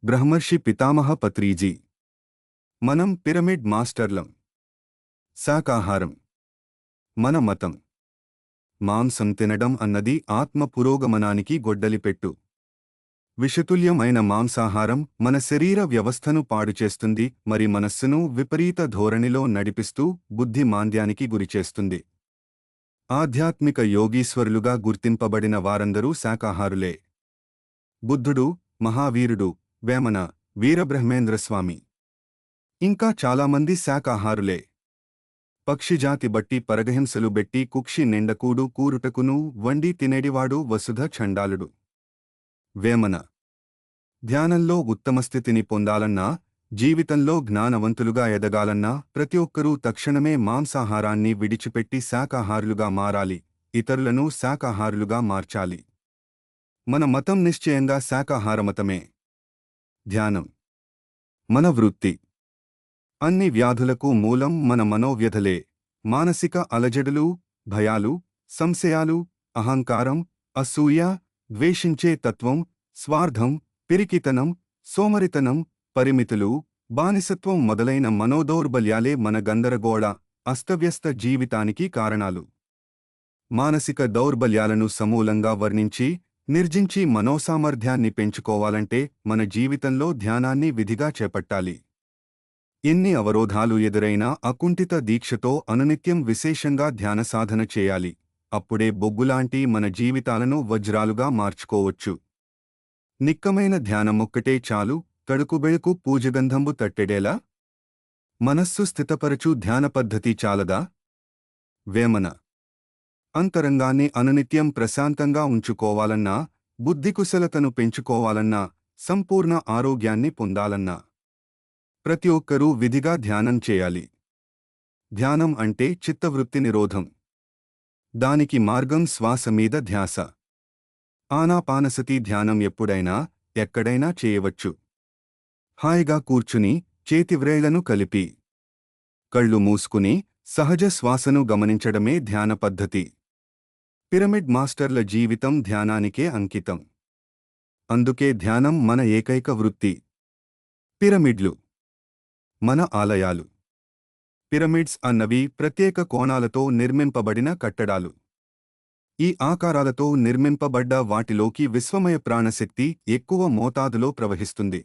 బ్రహ్మర్షి పితామహ పత్రిజీ. మనం పిరమిడ్ మాస్టర్లం. శాకాహారం మన మతం. మాంసం తినడం అన్నది ఆత్మ పురోగమనానికి గొడ్డలిపెట్టు. విషతుల్యమైన మాంసాహారం మన శరీర వ్యవస్థను పాడుచేస్తుంది, మరి మనస్సును విపరీత ధోరణిలో నడిపిస్తూ బుద్ధి మాంద్యానికి గురిచేస్తుంది. ఆధ్యాత్మిక యోగీశ్వరులుగా గుర్తింపబడిన వారందరూ శాకాహారులే. బుద్ధుడు, మహావీరుడు, వేమన, వీరబ్రహ్మేంద్రస్వామి ఇంకా చాలామంది శాకాహారులే. పక్షిజాతి బట్టి పరగహింసలు బెట్టి కుక్షి నిండకూడు కూరుటకును వండి తినేడివాడు వసుధ చండాలుడు. వేమన. ధ్యానంలో ఉత్తమస్థితిని పొందాలన్నా, జీవితంలో జ్ఞానవంతులుగా ఎదగాలన్నా ప్రతి ఒక్కరూ తక్షణమే మాంసాహారాన్ని విడిచిపెట్టి శాకాహారులుగా మారాలి, ఇతరులను శాకాహారులుగా మార్చాలి. మన మతం నిశ్చయంగా శాకాహారమతమే. ధ్యానం మన వృత్తి. అన్ని వ్యాధులకు మూలం మన మనోవ్యధలే. మానసిక అలజడులు, భయాలు, సంశయాలు, అహంకారం, అసూయ, ద్వేషించే తత్వం, స్వార్థం, పిరికితనం, సోమరితనం, పరిమితులు, బానిసత్వం మొదలైన మనోదౌర్బల్యాలే మన గందరగోళ, అస్తవ్యస్త జీవితానికి కారణాలు. మానసిక దౌర్బల్యాలను సమూలంగా వర్ణించి, నిర్జించి మనోసామర్థ్యాన్ని పెంచుకోవాలంటే మన జీవితంలో ధ్యానాన్ని విధిగా చేపట్టాలి. ఎన్ని అవరోధాలు ఎదురైనా అకుంఠిత దీక్షతో అనునిత్యం విశేషంగా ధ్యాన సాధన చేయాలి. అప్పుడే బొగ్గులాంటి మన జీవితాలను వజ్రాలుగా మార్చుకోవచ్చు. నిక్కమైన ధ్యానమొక్కటే చాలు, తడుకుబెళుకు పూజగంధంబు తట్టెడేలా? మనస్సు స్థితపరచు ధ్యాన పద్ధతి చాలదా? వేమన. అంతరంగాన్ని అనునిత్యం ప్రశాంతంగా ఉంచుకోవాలన్నా, బుద్ధికుశలతను పెంచుకోవాలన్నా, సంపూర్ణ ఆరోగ్యాన్ని పొందాలన్నా ప్రతి ఒక్కరూ విధిగా ధ్యానం చేయాలి. ధ్యానం అంటే చిత్తవృత్తి నిరోధం. దానికి మార్గం శ్వాస మీద ధ్యాస. ఆనాపానసతి ధ్యానం ఎప్పుడైనా, ఎక్కడైనా చేయవచ్చు. హాయిగా కూర్చుని, చేతివ్రేళ్లను కలిపి, కళ్ళు మూసుకుని, సహజ శ్వాసను గమనించడమే ధ్యాన పద్ధతి. పిరమిడ్ మాస్టర్ల జీవితం ధ్యానానికే అంకితం. అందుకే ధ్యానం మన ఏకైక వృత్తి. పిరమిడ్లు మన ఆలయాలు. పిరమిడ్స్ అన్నవి ప్రత్యేక కోణాలతో నిర్మింపబడిన కట్టడాలు. ఈ ఆకారాలతో నిర్మింపబడ్డ వాటిలోకి విశ్వమయ ప్రాణశక్తి ఎక్కువ మోతాదులో ప్రవహిస్తుంది.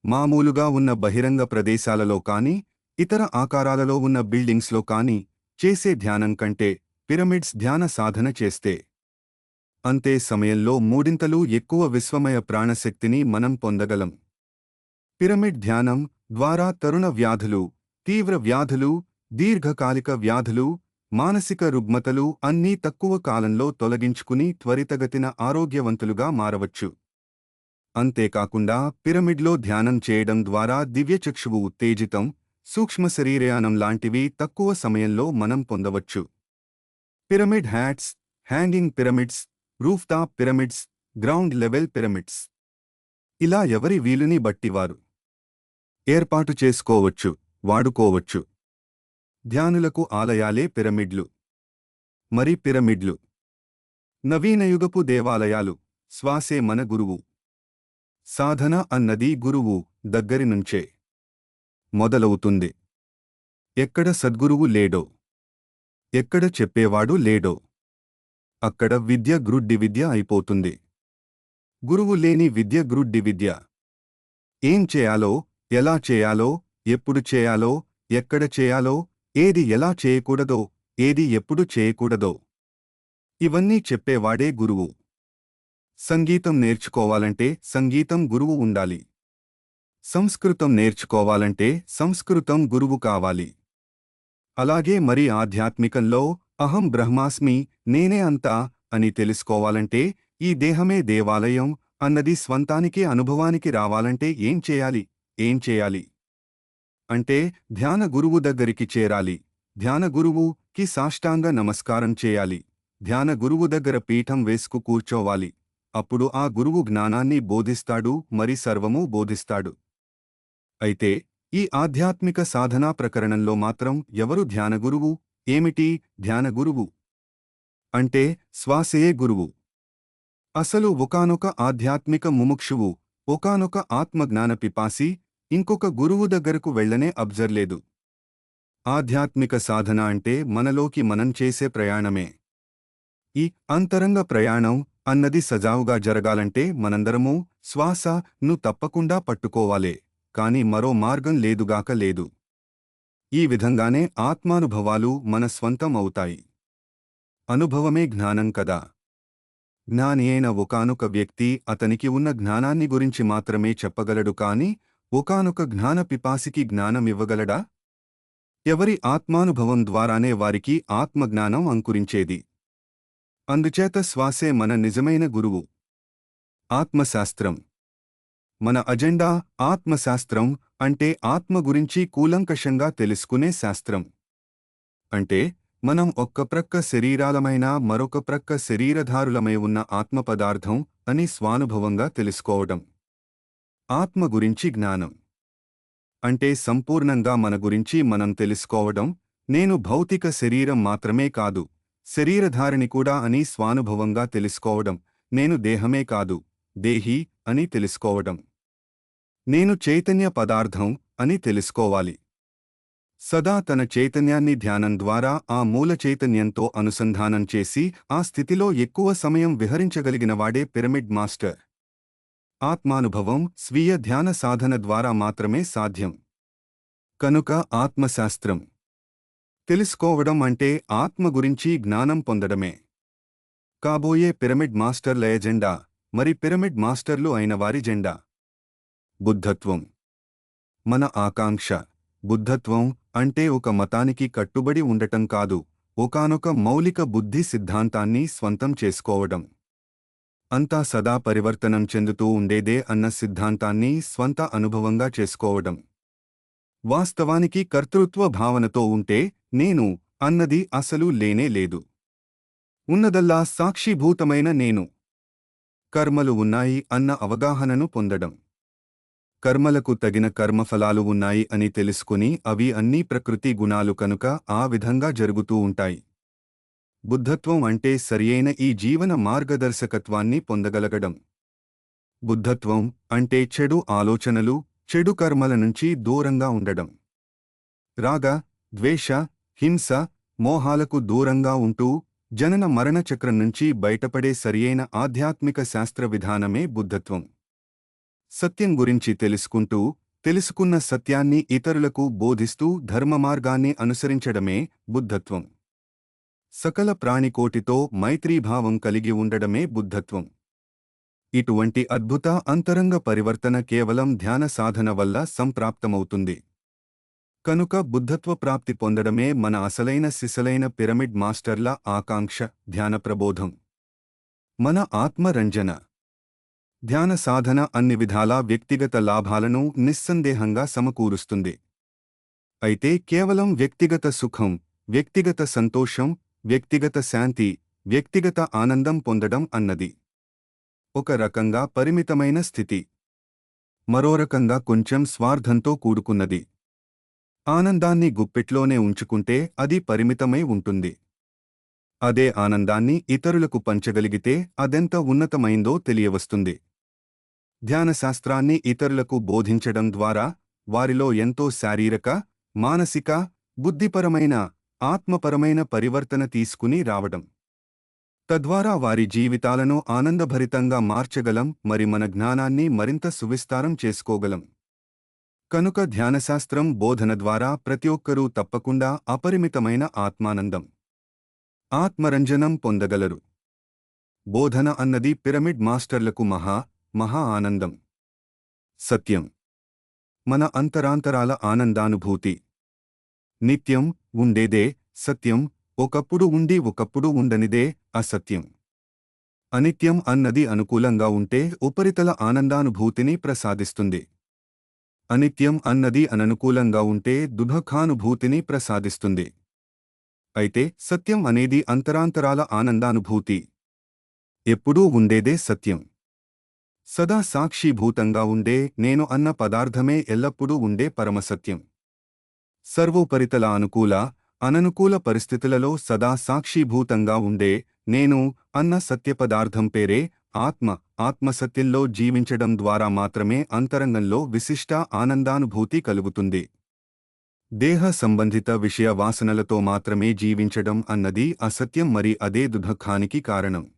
మామూలుగా ఉన్న బహిరంగ ప్రదేశాలలో కానీ, ఇతర ఆకారాలలో ఉన్న బిల్డింగ్స్లో కానీ చేసే ధ్యానం కంటే పిరమిడ్స్ ధ్యాన సాధన చేస్తే అంతే సమయంలో మూడింతలు ఎక్కువ విశ్వమయ ప్రాణశక్తిని మనం పొందగలం. పిరమిడ్ ధ్యానం ద్వారా తరుణ వ్యాధులు, తీవ్ర వ్యాధులు, దీర్ఘకాలిక వ్యాధులు, మానసిక రుగ్మతలు అన్నీ తక్కువ కాలంలో తొలగించుకుని త్వరితగతిన ఆరోగ్యవంతులుగా మారవచ్చు. అంతేకాకుండా పిరమిడ్లో ధ్యానం చేయడం ద్వారా దివ్యచక్షువు ఉత్తేజితం, సూక్ష్మశరీరయానం లాంటివి తక్కువ సమయంలో మనం పొందవచ్చు. Pyramid hats, hanging pyramids, rooftop pyramids, ground level pyramids ఇలా ఎవరి వీలుని బట్టివారు ఏర్పాటు చేసుకోవచ్చు, వాడుకోవచ్చు. ధ్యానులకు ఆలయాలే పిరమిడ్లు. మరి పిరమిడ్లు నవీనయుగపు దేవాలయాలు. శ్వాసే మన గురువు. సాధన అన్నది గురువు దగ్గరి నుంచే మొదలవుతుంది. ఎక్కడ సద్గురువు లేడో, ఎక్కడ చెప్పేవాడు లేడో, అక్కడ విద్య గ్రుడ్డి విద్య అయిపోతుంది. గురువు లేని విద్య గ్రుడ్డి విద్య. ఏం చేయాలో, ఎలా చేయాలో, ఎప్పుడు చేయాలో, ఎక్కడ చేయాలో, ఏది ఎలా చేయకూడదో, ఏది ఎప్పుడు చేయకూడదో ఇవన్నీ చెప్పేవాడే గురువు. సంగీతం నేర్చుకోవాలంటే సంగీతం గురువు ఉండాలి. సంస్కృతం నేర్చుకోవాలంటే సంస్కృతం గురువు కావాలి. అలాగే మరి ఆధ్యాత్మికంలో అహం బ్రహ్మాస్మి, నేనే అంతా అని తెలుసుకోవాలంటే, ఈ దేహమే దేవాలయం అన్నది స్వంతానికి అనుభవానికి రావాలంటే ఏం చేయాలి అంటే ధ్యాన గురువు దగ్గరికి చేరాలి. ధ్యాన గురువుకి సాష్టాంగ నమస్కారం చేయాలి. ధ్యాన గురువు దగ్గర పీఠం వేసుకు కూర్చోవాలి. అప్పుడు ఆ గురువు జ్ఞానాన్ని బోధిస్తాడు, మరి సర్వమూ బోధిస్తాడు. అయితే ఈ ఆధ్యాత్మిక సాధనా ప్రకరణంలో మాత్రం ఎవరు ధ్యానగురువు? ఏమిటి ధ్యానగురువు అంటే? శ్వాసయే గురువు. అసలు ఒకానొక ఆధ్యాత్మిక ముముక్షువు ఒకానొక ఆత్మజ్ఞాన పిపాసి ఇంకొక గురువు దగ్గరకు వెళ్ళనే అబ్జర్లేదు. ఆధ్యాత్మిక సాధన అంటే మనలోకి మనం చేసే ప్రయాణమే. ఈ అంతరంగ ప్రయాణం అన్నది సజావుగా జరగాలంటే మనందరమూ శ్వాసను తప్పకుండా పట్టుకోవాలే, కాని మరో మార్గం లేదుగాక లేదు. ఈ విధంగానే ఆత్మానుభవాలు మన స్వంతం అవుతాయి. అనుభవమే జ్ఞానం కదా. జ్ఞాని అయిన ఒకానొక వ్యక్తి అతనికి ఉన్న జ్ఞానాన్ని గురించి మాత్రమే చెప్పగలడు కాని ఒకానొక జ్ఞాన పిపాసికి జ్ఞానమివ్వగలడా? ఎవరి ఆత్మానుభవం ద్వారానే వారికి ఆత్మజ్ఞానం అంకురించేది. అందుచేత శ్వాసే మన నిజమైన గురువు. ఆత్మశాస్త్రం. మన అజెండా ఆత్మశాస్త్రం అంటే ఆత్మ గురించి కూలంకషంగా తెలుసుకునే శాస్త్రం. అంటే మనం ఒక్క ప్రక్క శరీరాలమైనా మరొక ప్రక్క శరీరధారులమై ఉన్న ఆత్మపదార్థం అని స్వానుభవంగా తెలుసుకోవడం. ఆత్మ గురించి జ్ఞానం అంటే సంపూర్ణంగా మన గురించి మనం తెలుసుకోవడం. నేను భౌతిక శరీరం మాత్రమే కాదు, శరీరధారిని కూడా అని స్వానుభవంగా తెలుసుకోవడం. నేను దేహమే కాదు, దేహి అని తెలుసుకోవడం. నేను చైతన్య పదార్థం అని తెలుసుకోవాలి. సదా తన చైతన్యాన్ని ధ్యానం ద్వారా ఆ మూల చైతన్యంతో అనుసంధానం చేసి ఆ స్థితిలో ఎక్కువ సమయం విహరించగలిగినవాడే పిరమిడ్ మాస్టర్. ఆత్మానుభవం స్వీయ ధ్యాన సాధన ద్వారా మాత్రమే సాధ్యం. కనుక ఆత్మశాస్త్రం తెలుసుకోవడం అంటే ఆత్మ గురించి జ్ఞానం పొందడమే. కాబోయే పిరమిడ్ మాస్టర్ల ఎజెండా, మరి పిరమిడ్ మాస్టర్లు అయిన వారి జెండా బుద్ధత్వం. మన ఆకాంక్ష బుద్ధత్వం అంటే ఒక మతానికి కట్టుబడి ఉండటం కాదు, ఒకానొక మౌలిక బుద్ధి సిద్ధాంతాన్ని స్వంతం చేసుకోవడం. అంతా సదా పరివర్తనం చెందుతూ ఉండేదే అన్న సిద్ధాంతాన్ని స్వంత అనుభవంగా చేసుకోవడం. వాస్తవానికి కర్తృత్వ భావనతో ఉంటే నేను అన్నది అసలు లేనే లేదు. ఉన్నదల్లా సాక్షిభూతమైన నేను. కర్మలు ఉన్నాయి అన్న అవగాహనను పొందడం. కర్మలకు తగిన కర్మఫలాలు ఉన్నాయి అని తెలుసుకుని అవి అన్నీ ప్రకృతి గుణాలు కనుక ఆ విధంగా జరుగుతూ ఉంటాయి. బుద్ధత్వం అంటే సరియైన ఈ జీవన మార్గదర్శకత్వాన్ని పొందగలగడం. బుద్ధత్వం అంటే చెడు ఆలోచనలు, చెడు కర్మల నుంచి దూరంగా ఉండడం. రాగ, ద్వేష, హింస, మోహాలకు దూరంగా ఉంటూ జనన మరణ చక్రం నుంచి బయటపడే సరియైన ఆధ్యాత్మిక శాస్త్ర విధానమే బుద్ధత్వం. సత్యం గురించి తెలుసుకుంటూ, తెలుసుకున్న సత్యాన్ని ఇతరులకు బోధిస్తూ ధర్మమార్గాన్ని అనుసరించడమే బుద్ధత్వం. సకల ప్రాణికోటితో మైత్రీభావం కలిగి ఉండడమే బుద్ధత్వం. ఇటువంటి అద్భుత అంతరంగ పరివర్తన కేవలం ధ్యాన సాధన వల్ల సంప్రాప్తమవుతుంది. కనుక బుద్ధత్వ ప్రాప్తి పొందడమే మన అసలైన సిసలైన పిరమిడ్ మాస్టర్ల ఆకాంక్ష, ధ్యాన ప్రబోధం. మన ఆత్మరంజన. ధ్యాన సాధన అన్ని విధాలా వ్యక్తిగత లాభాలను నిస్సందేహంగా సమకూరుస్తుంది. అయితే కేవలం వ్యక్తిగత సుఖం, వ్యక్తిగత సంతోషం, వ్యక్తిగత శాంతి, వ్యక్తిగత ఆనందం పొందడం అన్నది ఒక రకంగా పరిమితమైన స్థితి. మరో రకంగా కొంచెం స్వార్థంతో కూడుకున్నది. ఆనందాన్ని గుప్పెట్లోనే ఉంచుకుంటే అది పరిమితమై ఉంటుంది. అదే ఆనందాన్ని ఇతరులకు పంచగలిగితే అదెంత ఉన్నతమైందో తెలియవస్తుంది. ధ్యానశాస్త్రాన్ని ఇతరులకు బోధించడం ద్వారా వారిలో ఎంతో శారీరక, మానసిక, బుద్ధిపరమైన, ఆత్మపరమైన పరివర్తన తీసుకుని రావడం. తద్వారా వారి జీవితాలను ఆనందభరితంగా మార్చగలం, మరి మన జ్ఞానాన్ని మరింత సువిస్తారం చేసుకోగలం. కనుక ధ్యానశాస్త్రం బోధన ద్వారా ప్రతి ఒక్కరూ తప్పకుండా అపరిమితమైన ఆత్మానందం, ఆత్మరంజనం పొందగలరు. బోధన అన్నది పిరమిడ్ మాస్టర్లకు మహా ఆనందం. సత్యం మన అంతరాంతరాల ఆనందానుభూతి. నిత్యం ఉండేదే సత్యం, ఒకప్పుడు ఉండి ఒకప్పుడు ఉండనిదే అసత్యం. అనిత్యం అన్నది అనుకూలంగా ఉంటే ఉపరితల ఆనందానుభూతిని ప్రసాదిస్తుంది. అనిత్యం అన్నది అననుకూలంగా ఉంటే దుఃఖానుభూతిని ప్రసాదిస్తుంది. అయితే సత్యం అనేది అంతరాంతరాల ఆనందానుభూతి. ఎప్పుడూ ఉండేదే సత్యం. సదా సాక్షిభూతంగా ఉండే నేను అన్న పదార్థమే ఎల్లప్పుడూ ఉండే పరమసత్యం. సర్వోపరితల అనుకూల, అననుకూల పరిస్థితులలో సదా సాక్షిభూతంగా ఉండే నేను అన్న సత్యపదార్థం పేరే ఆత్మసత్యంలో జీవించడం ద్వారా మాత్రమే అంతరంగంలో విశిష్ట ఆనందానుభూతి కలుగుతుంది. దేహ సంబంధిత విషయ వాసనలతో మాత్రమే జీవించడం అన్నది అసత్యం, మరి అదే దుఃఖానికి కారణం.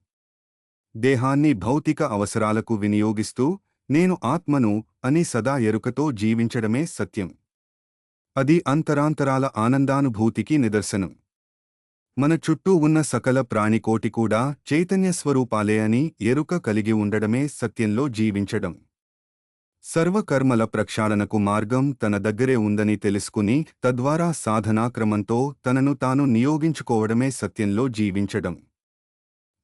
దేహాన్ని భౌతిక అవసరాలకు వినియోగిస్తూ నేను ఆత్మను అని సదా ఎరుకతో జీవించడమే సత్యం. అది అంతరాంతరాల ఆనందానుభూతికి నిదర్శనం. మన చుట్టూ ఉన్న సకల ప్రాణికోటి కూడా చైతన్య స్వరూపాలే అని ఎరుక కలిగి ఉండడమే సత్యంలో జీవించడం. సర్వకర్మల ప్రక్షాళనకు మార్గం తన దగ్గరే ఉందని తెలుసుకుని తద్వారా సాధనాక్రమంతో తనను తాను నియోగించుకోవడమే సత్యంలో జీవించడం.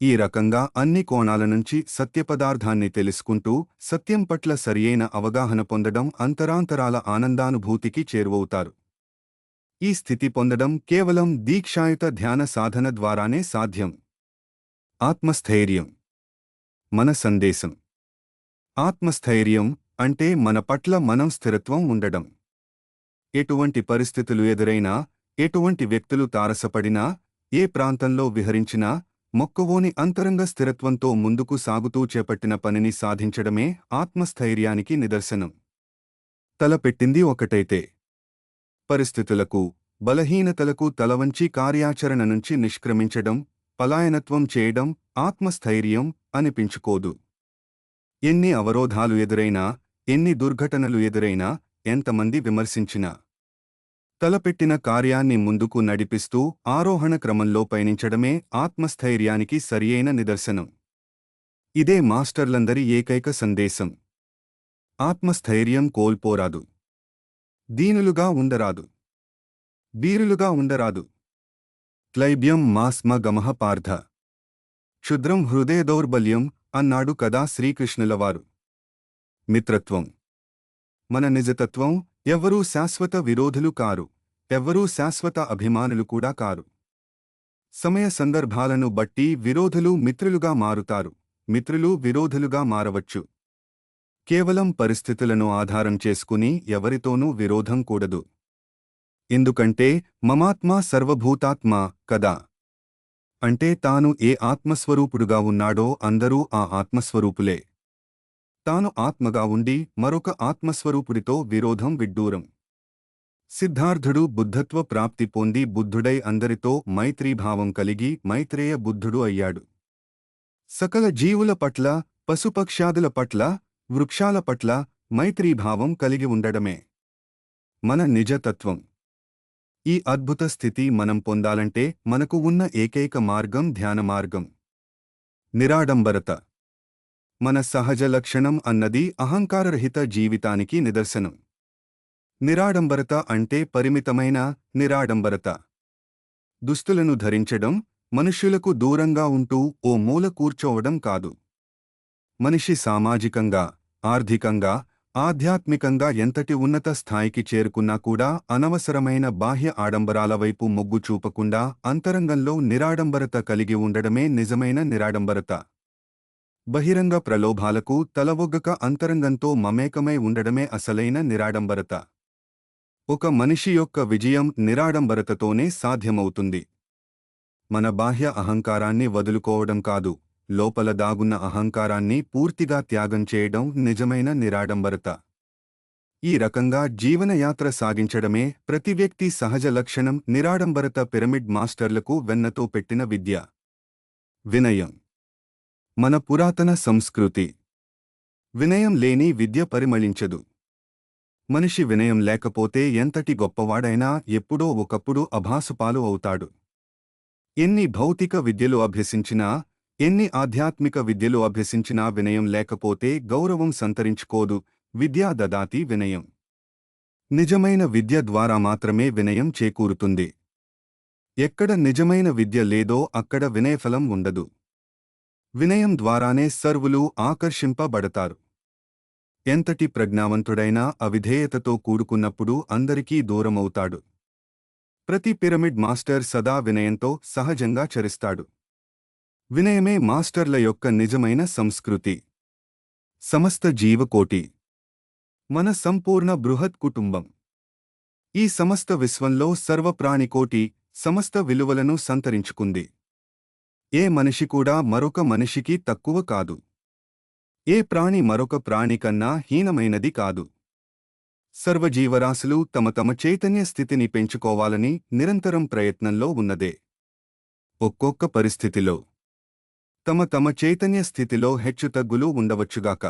ఈ రకంగా అన్ని కోణాల నుంచి సత్యపదార్థాన్ని తెలుసుకుంటూ సత్యం పట్ల సరియైన అవగాహన పొందడం అంతరాంతరాల ఆనందానుభూతికి చేరువవుతారు. ఈ స్థితి పొందడం కేవలం దీక్షాయుత ధ్యాన సాధన ద్వారానే సాధ్యం. ఆత్మస్థైర్యం. మన సందేశం. ఆత్మస్థైర్యం అంటే మన పట్ల మనం స్థిరత్వం ఉండడం. ఎటువంటి పరిస్థితులు ఎదురైనా, ఎటువంటి వ్యక్తులు తారసపడినా, ఏ ప్రాంతంలో విహరించినా మొక్కవోని అంతరంగ స్థిరత్వంతో ముందుకు సాగుతూ చేపట్టిన పనిని సాధించడమే ఆత్మస్థైర్యానికి నిదర్శనం. తలపెట్టింది ఒకటైతే పరిస్థితులకు, బలహీనతలకు తలవంచి కార్యాచరణ నుంచి నిష్క్రమించడం, పలాయనత్వం చేయడం ఆత్మస్థైర్యం అనిపించుకోదు. ఎన్ని అవరోధాలు ఎదురైనా, ఎన్ని దుర్ఘటనలు ఎదురైనా, ఎంతమంది విమర్శించినా తలపెట్టిన కార్యాన్ని ముందుకు నడిపిస్తూ ఆరోహణ క్రమంలో పయనించడమే ఆత్మస్థైర్యానికి సరియైన నిదర్శనం. ఇదే మాస్టర్లందరి ఏకైక సందేశం. ఆత్మస్థైర్యం కోల్పోరాదు. దీనులుగా ఉండరాదు. వీరులుగా ఉండరాదు. క్లైబ్యం మాస్మ గమః పార్థ. క్షుద్రం హృదయ దౌర్బల్యం అన్నాడు కదా శ్రీకృష్ణులవారు. మిత్రత్వం. మన నిజతత్వం. ఎవ్వరూ శాశ్వత విరోధులు కారు. ఎవ్వరూ శాశ్వత అభిమానులు కూడా కారు. సమయ సందర్భాలను బట్టి విరోధులు మిత్రులుగా మారుతారు. మిత్రులు విరోధులుగా మారవచ్చు. కేవలం పరిస్థితులను ఆధారం చేసుకుని ఎవరితోనూ విరోధం కూడదు. ఎందుకంటే మమాత్మా సర్వభూతాత్మా కదా. అంటే తాను ఏ ఆత్మస్వరూపుడుగా ఉన్నాడో అందరూ ఆ ఆత్మస్వరూపులే. తాను ఆత్మగా ఉండి మరొక ఆత్మస్వరూపుడితో విరోధం విడ్డూరం. సిద్ధార్థుడు బుద్ధత్వ ప్రాప్తి పొంది బుద్ధుడై అందరితో మైత్రీభావం కలిగి మైత్రేయ బుద్ధుడు అయ్యాడు. సకల జీవుల పట్ల, పశుపక్ష్యాదుల పట్ల, వృక్షాల పట్ల మైత్రీభావం కలిగి ఉండడమే మన నిజతత్వం. ఈ అద్భుత స్థితి మనం పొందాలంటే మనకు ఉన్న ఏకైక మార్గం ధ్యాన మార్గం. నిరాడంబరత. మన సహజ లక్షణం అన్నది అహంకారరహిత జీవితానికి నిదర్శనం. నిరాడంబరత అంటే పరిమితమైన నిరాడంబరత. దుస్తులను ధరించడం, మనుష్యులకు దూరంగా ఉంటూ ఓ మూల కూర్చోవడం కాదు. మనిషి సామాజికంగా, ఆర్థికంగా, ఆధ్యాత్మికంగా ఎంతటి ఉన్నత స్థాయికి చేరుకున్నా కూడా అనవసరమైన బాహ్య ఆడంబరాల వైపు మొగ్గు చూపకుండా అంతరంగంలో నిరాడంబరత కలిగి ఉండడమే నిజమైన నిరాడంబరత. బహిరంగ ప్రలోభాలకు తలవొగ్గక అంతరంగంతో మమేకమై ఉండడమే అసలైన నిరాడంబరత. ఒక మనిషి యొక్క విజయం నిరాడంబరతతోనే సాధ్యమవుతుంది. మన బాహ్య అహంకారాన్ని వదులుకోవడం కాదు, లోపల దాగున్న అహంకారాన్ని పూర్తిగా త్యాగం చేయడం నిజమైన నిరాడంబరత. ఈ రకంగా జీవనయాత్ర సాగించడమే ప్రతి వ్యక్తి సహజ లక్షణం. నిరాడంబరత పిరమిడ్ మాస్టర్లకు వెన్నతో పెట్టిన విద్య. వినయం. మన పురాతన సంస్కృతి. వినయం లేని విద్య పరిమళించదు. మనిషి వినయం లేకపోతే ఎంతటి గొప్పవాడైనా ఎప్పుడో ఒకప్పుడు అభాసుపాలు అవుతాడు. ఎన్ని భౌతిక విద్యలు అభ్యసించినా, ఎన్ని ఆధ్యాత్మిక విద్యలు అభ్యసించినా వినయం లేకపోతే గౌరవం సంతరించుకోదు. విద్యా దదాతి వినయం. నిజమైన విద్య ద్వారా మాత్రమే వినయం చేకూరుతుంది. ఎక్కడ నిజమైన విద్య లేదో అక్కడ వినయఫలం ఉండదు. వినయం ద్వారానే సర్వులు ఆకర్షింపబడతారు. ఎంతటి ప్రజ్ఞావంతుడైనా అవిధేయతతో కూడుకున్నప్పుడు అందరికీ దూరమవుతాడు. ప్రతి పిరమిడ్ మాస్టర్ సదా వినయంతో సహజంగా చరిస్తాడు. వినయమే మాస్టర్ల యొక్క నిజమైన సంస్కృతి. సమస్త జీవకోటి. మన సంపూర్ణ బృహత్ కుటుంబం. ఈ సమస్త విశ్వంలో సర్వప్రాణికోటి సమస్త విలువలను సంతరించుకుంది. ఏ మనిషి కూడా మరొక మనిషికి తక్కువ కాదు. ఏ ప్రాణి మరొక ప్రాణి కన్నా హీనమైనది కాదు. సర్వజీవరాశులు తమ తమ చైతన్య స్థితిని పెంచుకోవాలని నిరంతరం ప్రయత్నంలో ఉన్నదే. ఒక్కొక్క పరిస్థితిలో తమ తమ చైతన్య స్థితిలో హెచ్చుతగ్గులు ఉండవచ్చుగాక.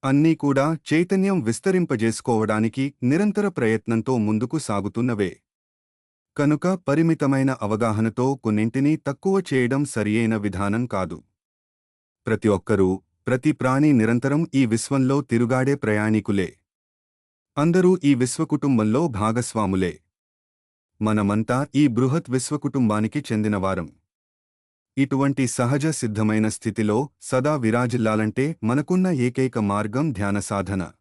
అన్నీ కూడా చైతన్యం విస్తరింపజేసుకోవడానికి నిరంతర ప్రయత్నంతో ముందుకు సాగుతున్నవే. కనుక పరిమితమైన అవగాహనతో కొన్నింటిని తక్కువ చేయడం సరియైన విధానం కాదు. ప్రతి ఒక్కరూ, ప్రతి ప్రాణి నిరంతరం ఈ విశ్వంలో తిరుగాడే ప్రయాణికులే. అందరూ ఈ విశ్వకుటుంబంలో భాగస్వాములే. మనమంతా ఈ బృహత్ విశ్వకుటుంబానికి చెందినవారం. ఇటువంటి సహజ సిద్ధమైన స్థితిలో సదా విరాజిల్లాలంటే మనకున్న ఏకైక మార్గం ధ్యాన సాధన.